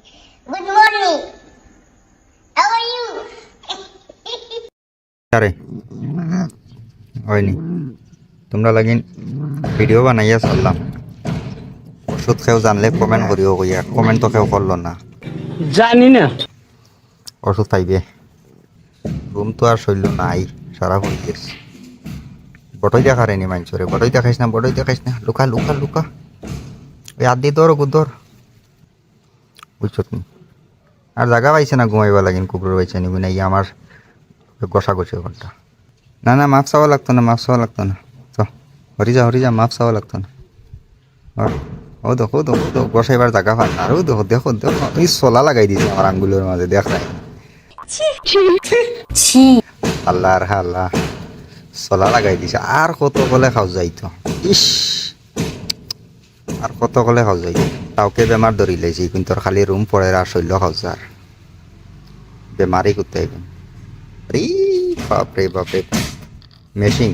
Good morning. How are you? আরে হয়নি তোমরা লাগিন ভিডিও বানাইয়া চললাম ওষুধ খেয়েও জানলে কমেন্ট করিও কইয়া কমেন্ট তো কেউ করলো না জানি না ওষুধ খাইবে রুম তো আর শৈল নাই সারা হয়ে গেছে বটই দেখা রেনি মাঞ্চরে বটই দেখাইস না লুকা লুকা লুকা ওই আদি ধর গুদর বুঝছো তুমি আর জায়গা পাইছে না ঘুমাইবা লাগিন কুকুর পাইছে নিবি না ইয়ে আমার গোসা গোছে ঘন্টা না মাপ চাওয়া লাগতো না তো হরি যা মাপ চাওয়া লাগতো না ও দেখো গোসাইবার জায়গা পান আর দেখো ওই সোলা লাগাই দিয়েছে আমার আঙ্গুলের মাঝে দেখ নাই আল্লাহ সোলা লাগাই দিছে আর কত বলে খাও যাইতো ইস আর কত কলে খাও যাইতো তাওকে বেমার ধরি লাইছি কিন্তু তোর খালি রুম পড়ে আর শৈল খাও যার বেমারি করতে বাপরে মেশিন